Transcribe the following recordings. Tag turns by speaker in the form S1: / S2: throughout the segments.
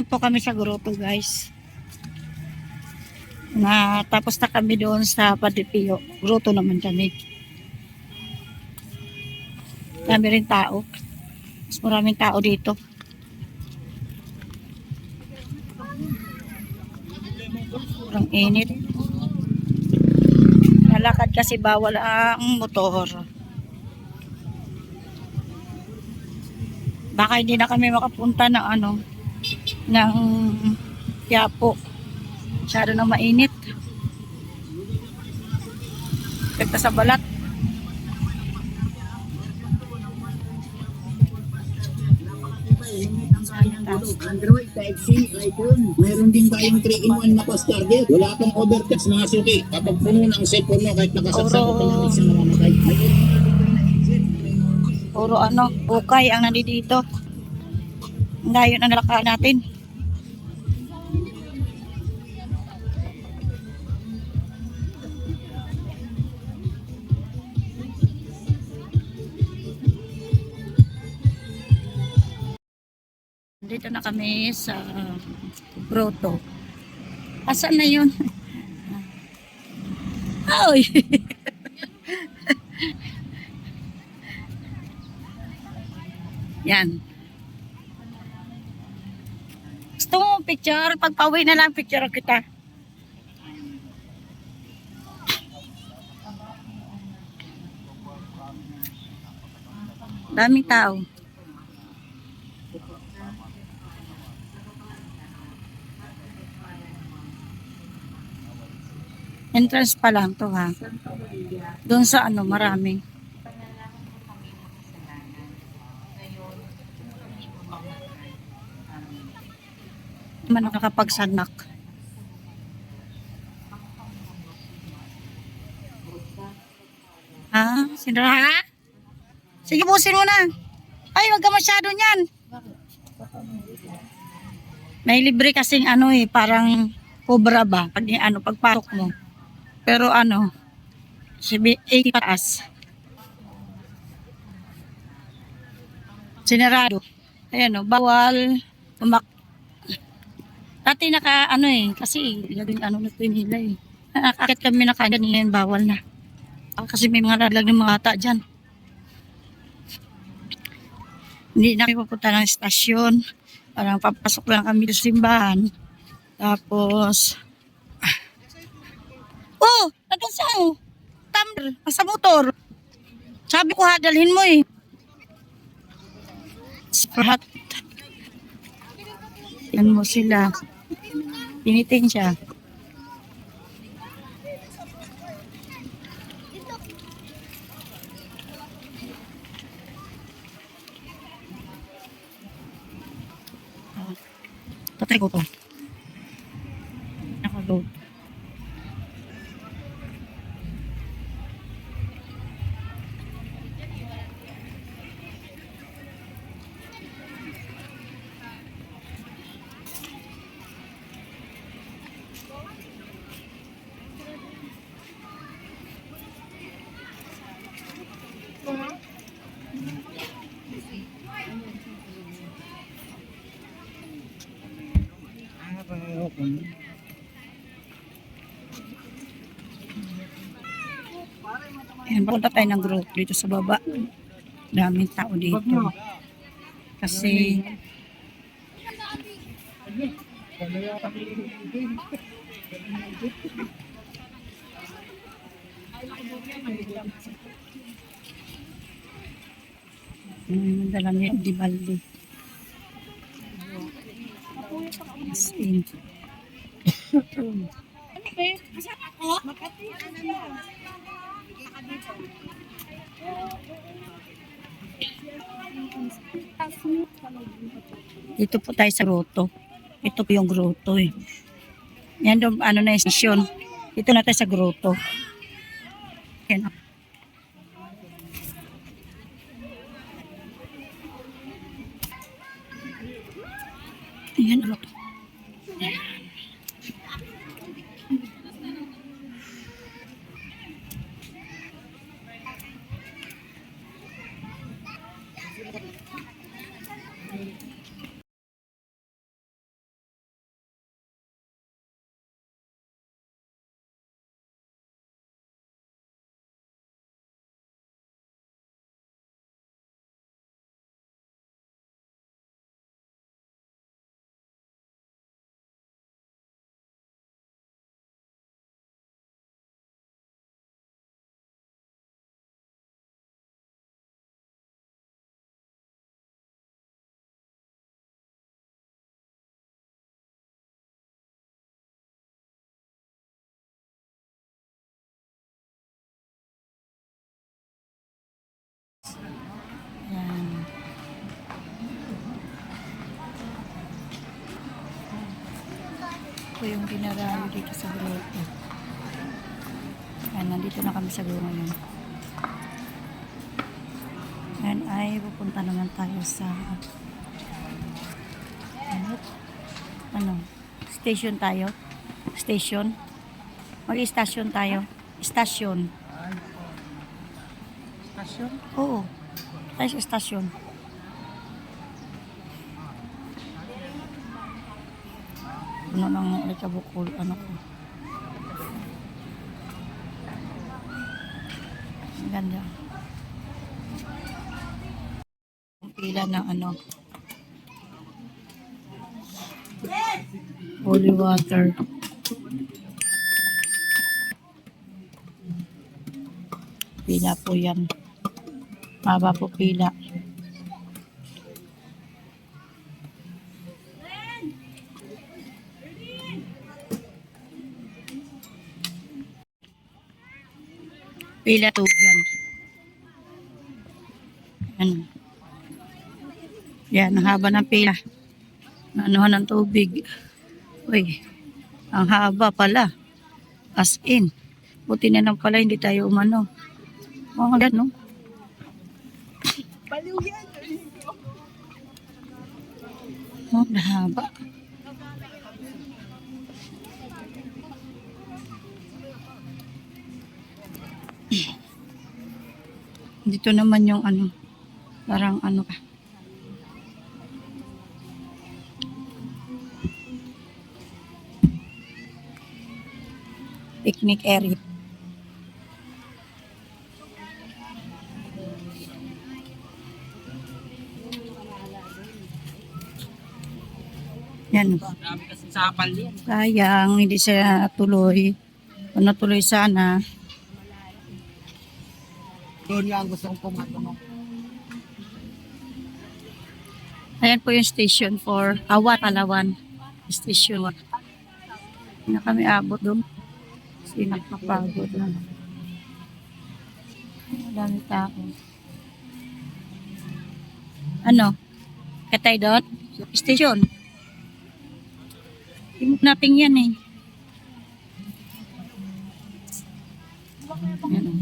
S1: po kami sa Grotto, guys. Tapos na kami doon sa Padipio. Grotto naman kami. Dami rin tao. Mas maraming tao dito. Ang init. Lalakad kasi bawal ang motor. Baka hindi na kami makapunta ng ng Quiapo. Masyado na mainit. Pagka sa balat.
S2: Android, Type C, iPhone. Meron din tayong 3-in-1 na fast charger. Wala pang overtest mga suki. Kapag puno ng cellphone mo, kahit nakasaksak ko pa ng isang mamatay.
S1: Puro ukay ang nandito. Ngayon ang nalakaan natin. Dito na kami sa Grotto. Asan na yun? Ay! Yan. Gusto mo picture? Pagpauwi na lang picture kita. Daming tao. Entrance pa lang to, ha. Doon sa marami. Man nakakapagsanak. Ha? Sinara? Sige, busin mo na. Ay, wag ka masyado niyan. May libre kasing parang cobra ba? Pag pagpasok mo. Pero 80 pataas. Sinarado. Ayan bawal dati kasi laging na ito yung hila eh. Nakakakit kami na kagad ngayon, bawal na. Kasi may mga lalag ng mga ata dyan. Hindi na kami pupunta ng estasyon. Parang papasok lang kami sa simbahan. Tapos, nandun sa tumbler, sa motor. Sabi ko dalhin mo eh. Sprat. Yan mo sila. Pinitin siya. Tatry ko to. Naka-load. Ayan, punta tayo ng Grotto dito sa baba. Daming tao dito. Kasi dala niya di balde. As in. Dito po tayo sa Grotto. Ito po yung Grotto eh. Yan doon, na yung station. Dito na tayo sa Grotto. Yan. Yan, Grotto. Yan. po yung dinarayo dito sa grotto. Ayan, nandito na kami sa grotto ngayon. Ayan ay pupunta naman tayo sa station tayo. Station. Mag-station tayo. Station.
S2: Stasyon?
S1: Oo. Tayo sa station. Ano nang ikabukol, ano ko. Ang ganda. Ang pila ng ano. Holy water. Pila po yan. Maba po pila. Pila tubig yan. Yan. Yan, ang haba ng pila. Anuhan ng tubig. Uy, ang haba pala. As in. Buti na lang pala hindi tayo umano. Oh, yan, no?
S3: Baliw yan.
S1: Oh, nahaba. Dito naman yung ano, parang ano ka. Picnic area. Yan.
S3: Grabe kasi sapal yan.
S1: Sayang, hindi siya tuloy. Kung natuloy sana.
S3: Doon nga ang gusto kong pumatong.
S1: Ayan po yung station for Awat, Palawan. Station 1. Hindi na kami abot doon. Kasi nagpapagod na. Madami tao. Ano? Katay doon? Station. Timog natin yan eh. Yan o.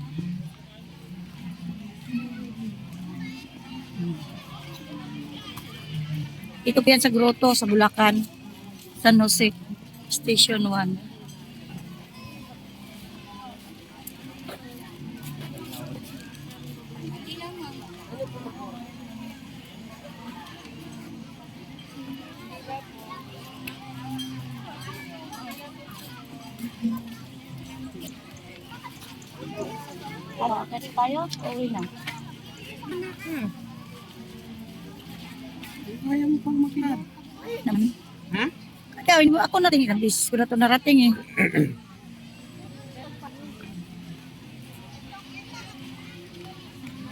S1: Ito po yan sa Grotto, sa Bulacan, San Jose, Station 1. Kasi tayo, uwi na.
S3: Kaya mo pang makinig.
S1: Naman.
S3: Ha?
S1: Kaya hindi mo ako natin ilang beses ko na ito narating eh.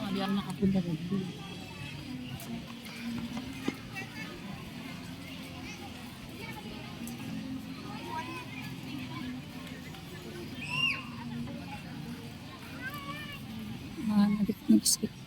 S1: Hindi ako nakapunta dito. Nag-skip.